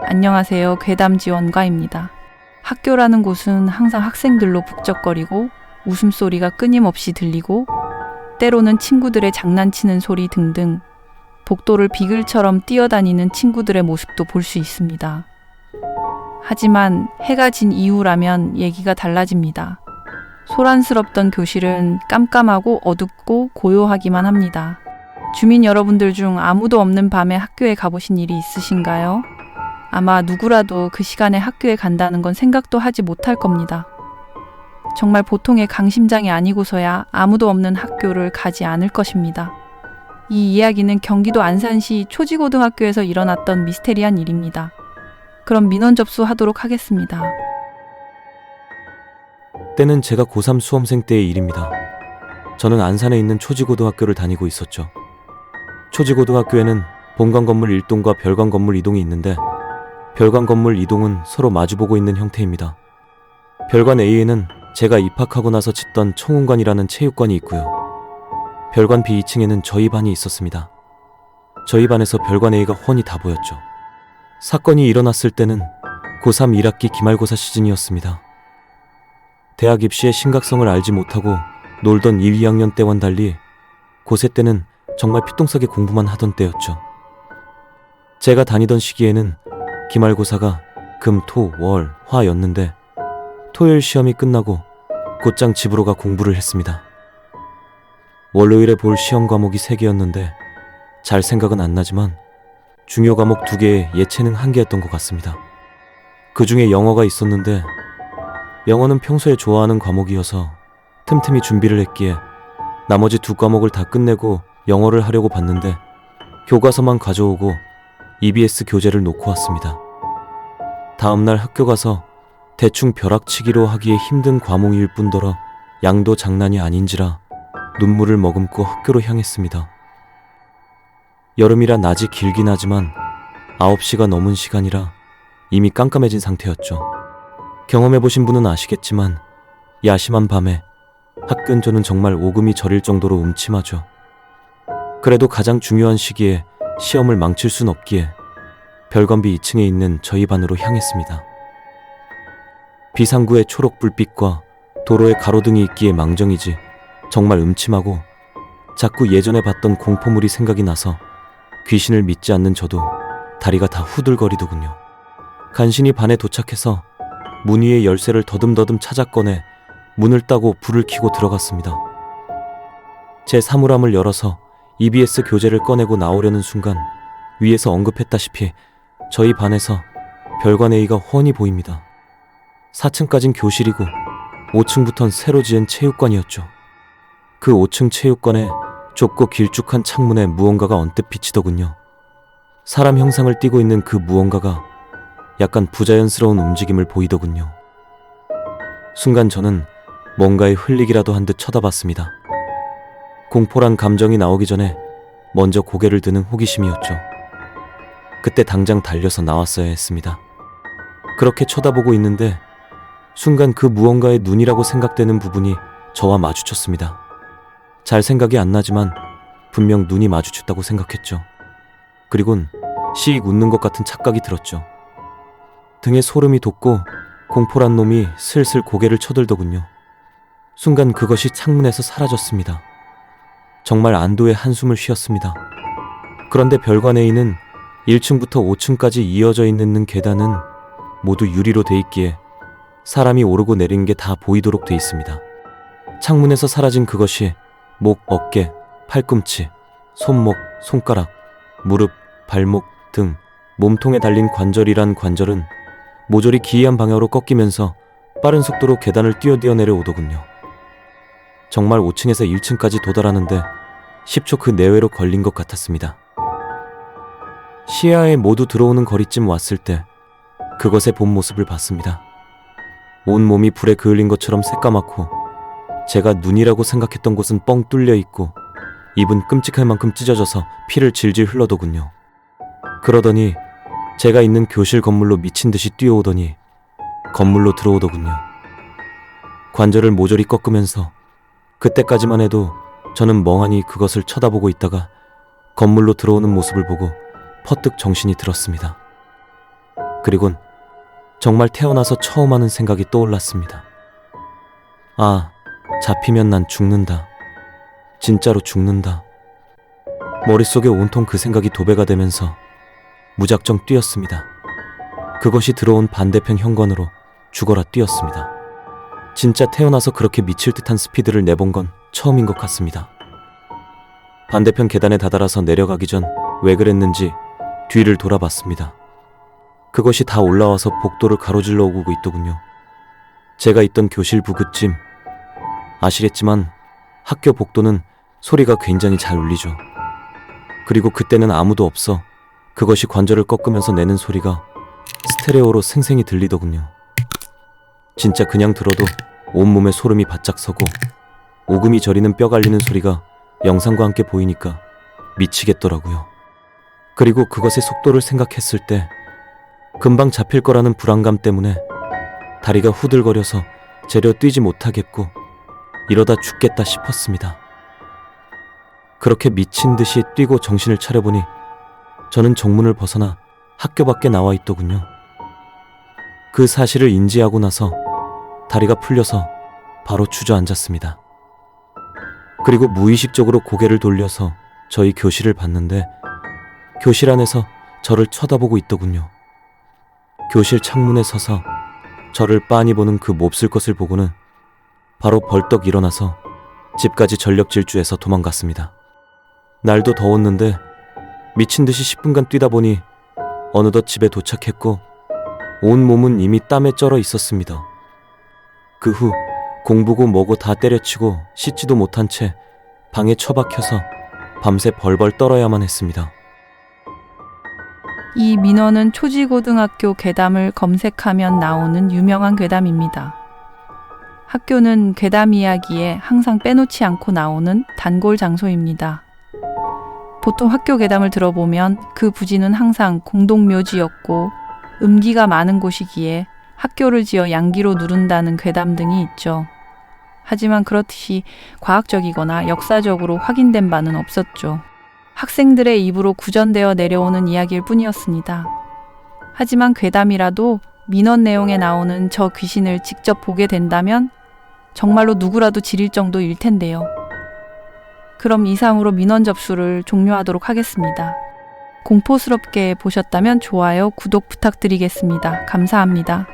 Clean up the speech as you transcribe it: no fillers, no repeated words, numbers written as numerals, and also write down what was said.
안녕하세요. 괴담지원가입니다. 학교라는 곳은 항상 학생들로 북적거리고 웃음소리가 끊임없이 들리고 때로는 친구들의 장난치는 소리 등등 복도를 비글처럼 뛰어다니는 친구들의 모습도 볼 수 있습니다. 하지만 해가 진 이후라면 얘기가 달라집니다. 소란스럽던 교실은 깜깜하고 어둡고 고요하기만 합니다. 주민 여러분들 중 아무도 없는 밤에 학교에 가보신 일이 있으신가요? 아마 누구라도 그 시간에 학교에 간다는 건 생각도 하지 못할 겁니다. 정말 보통의 강심장이 아니고서야 아무도 없는 학교를 가지 않을 것입니다. 이 이야기는 경기도 안산시 초지고등학교에서 일어났던 미스테리한 일입니다. 그럼 민원 접수하도록 하겠습니다. 때는 제가 고3 수험생 때의 일입니다. 저는 안산에 있는 초지고등학교를 다니고 있었죠. 초지고등학교에는 본관 건물 1동과 별관 건물 2동이 있는데 별관 건물 2동은 서로 마주보고 있는 형태입니다. 별관 A에는 제가 입학하고 나서 짓던 청운관이라는 체육관이 있고요. 별관 B 2층에는 저희 반이 있었습니다. 저희 반에서 별관 A가 훤히 다 보였죠. 사건이 일어났을 때는 고3 1학기 기말고사 시즌이었습니다. 대학 입시의 심각성을 알지 못하고 놀던 1, 2학년 때와는 달리 고세 때는 정말 피똥싸게 공부만 하던 때였죠. 제가 다니던 시기에는 기말고사가 금, 토, 월, 화였는데 토요일 시험이 끝나고 곧장 집으로 가 공부를 했습니다. 월요일에 볼 시험 과목이 3개였는데 잘 생각은 안 나지만 중요 과목 2개에 예체능 1개였던 것 같습니다. 그 중에 영어가 있었는데 영어는 평소에 좋아하는 과목이어서 틈틈이 준비를 했기에 나머지 2 과목을 다 끝내고 영어를 하려고 봤는데 교과서만 가져오고 EBS 교재를 놓고 왔습니다. 다음날 학교 가서 대충 벼락치기로 하기에 힘든 과목일 뿐더러 양도 장난이 아닌지라 눈물을 머금고 학교로 향했습니다. 여름이라 낮이 길긴 하지만 9시가 넘은 시간이라 이미 깜깜해진 상태였죠. 경험해보신 분은 아시겠지만 야심한 밤에 학 근처는 정말 오금이 저릴 정도로 음침하죠. 그래도 가장 중요한 시기에 시험을 망칠 순 없기에 별관비 2층에 있는 저희 반으로 향했습니다. 비상구의 초록 불빛과 도로에 가로등이 있기에 망정이지 정말 음침하고 자꾸 예전에 봤던 공포물이 생각이 나서 귀신을 믿지 않는 저도 다리가 다 후들거리더군요. 간신히 반에 도착해서 문 위에 열쇠를 더듬더듬 찾아 꺼내 문을 따고 불을 켜고 들어갔습니다. 제 사물함을 열어서 EBS 교재를 꺼내고 나오려는 순간 위에서 언급했다시피 저희 반에서 별관 A가 훤히 보입니다. 4층까진 교실이고 5층부턴 새로 지은 체육관이었죠. 그 5층 체육관에 좁고 길쭉한 창문에 무언가가 언뜻 비치더군요. 사람 형상을 띠고 있는 그 무언가가 약간 부자연스러운 움직임을 보이더군요. 순간 저는 뭔가에 흘리기라도 한 듯 쳐다봤습니다. 공포란 감정이 나오기 전에 먼저 고개를 드는 호기심이었죠. 그때 당장 달려서 나왔어야 했습니다. 그렇게 쳐다보고 있는데 순간 그 무언가의 눈이라고 생각되는 부분이 저와 마주쳤습니다. 잘 생각이 안 나지만 분명 눈이 마주쳤다고 생각했죠. 그리곤 씩 웃는 것 같은 착각이 들었죠. 등에 소름이 돋고 공포란 놈이 슬슬 고개를 쳐들더군요. 순간 그것이 창문에서 사라졌습니다. 정말 안도의 한숨을 쉬었습니다. 그런데 별관 A는 1층부터 5층까지 이어져 있는 계단은 모두 유리로 돼 있기에 사람이 오르고 내리는 게 다 보이도록 돼 있습니다. 창문에서 사라진 그것이 목, 어깨, 팔꿈치, 손목, 손가락, 무릎, 발목 등 몸통에 달린 관절이란 관절은 모조리 기이한 방향으로 꺾이면서 빠른 속도로 계단을 뛰어 내려오더군요. 정말 5층에서 1층까지 도달하는데 10초 그 내외로 걸린 것 같았습니다. 시야에 모두 들어오는 거리쯤 왔을 때 그것의 본 모습을 봤습니다. 온 몸이 불에 그을린 것처럼 새까맣고 제가 눈이라고 생각했던 곳은 뻥 뚫려 있고 입은 끔찍할 만큼 찢어져서 피를 질질 흘러더군요. 그러더니 제가 있는 교실 건물로 미친 듯이 뛰어오더니 건물로 들어오더군요. 관절을 모조리 꺾으면서 그때까지만 해도 저는 멍하니 그것을 쳐다보고 있다가 건물로 들어오는 모습을 보고 퍼뜩 정신이 들었습니다. 그리곤 정말 태어나서 처음 하는 생각이 떠올랐습니다. 아, 잡히면 난 죽는다. 진짜로 죽는다. 머릿속에 온통 그 생각이 도배가 되면서 무작정 뛰었습니다. 그것이 들어온 반대편 현관으로 죽어라 뛰었습니다. 진짜 태어나서 그렇게 미칠 듯한 스피드를 내본 건 처음인 것 같습니다. 반대편 계단에 다다라서 내려가기 전 왜 그랬는지 뒤를 돌아봤습니다. 그것이 다 올라와서 복도를 가로질러 오고 있더군요. 제가 있던 교실 부근쯤. 아시겠지만 학교 복도는 소리가 굉장히 잘 울리죠. 그리고 그때는 아무도 없어 그것이 관절을 꺾으면서 내는 소리가 스테레오로 생생히 들리더군요. 진짜 그냥 들어도 온몸에 소름이 바짝 서고 오금이 저리는 뼈 갈리는 소리가 영상과 함께 보이니까 미치겠더라고요. 그리고 그것의 속도를 생각했을 때 금방 잡힐 거라는 불안감 때문에 다리가 후들거려서 제려 뛰지 못하겠고 이러다 죽겠다 싶었습니다. 그렇게 미친 듯이 뛰고 정신을 차려보니 저는 정문을 벗어나 학교 밖에 나와 있더군요. 그 사실을 인지하고 나서 다리가 풀려서 바로 주저앉았습니다. 그리고 무의식적으로 고개를 돌려서 저희 교실을 봤는데 교실 안에서 저를 쳐다보고 있더군요. 교실 창문에 서서 저를 빤히 보는 그 몹쓸 것을 보고는 바로 벌떡 일어나서 집까지 전력 질주해서 도망갔습니다. 날도 더웠는데 미친 듯이 10분간 뛰다 보니 어느덧 집에 도착했고 온 몸은 이미 땀에 쩔어 있었습니다. 그 후 공부고 뭐고 다 때려치고 씻지도 못한 채 방에 처박혀서 밤새 벌벌 떨어야만 했습니다. 이 민원은 초지고등학교 괴담을 검색하면 나오는 유명한 괴담입니다. 학교는 괴담 이야기에 항상 빼놓지 않고 나오는 단골 장소입니다. 보통 학교 괴담을 들어보면 그 부지는 항상 공동묘지였고 음기가 많은 곳이기에 학교를 지어 양기로 누른다는 괴담 등이 있죠. 하지만 그렇듯이 과학적이거나 역사적으로 확인된 바는 없었죠. 학생들의 입으로 구전되어 내려오는 이야기일 뿐이었습니다. 하지만 괴담이라도 민원 내용에 나오는 저 귀신을 직접 보게 된다면 정말로 누구라도 지릴 정도일 텐데요. 그럼 이상으로 민원 접수를 종료하도록 하겠습니다. 공포스럽게 보셨다면 좋아요, 구독 부탁드리겠습니다. 감사합니다.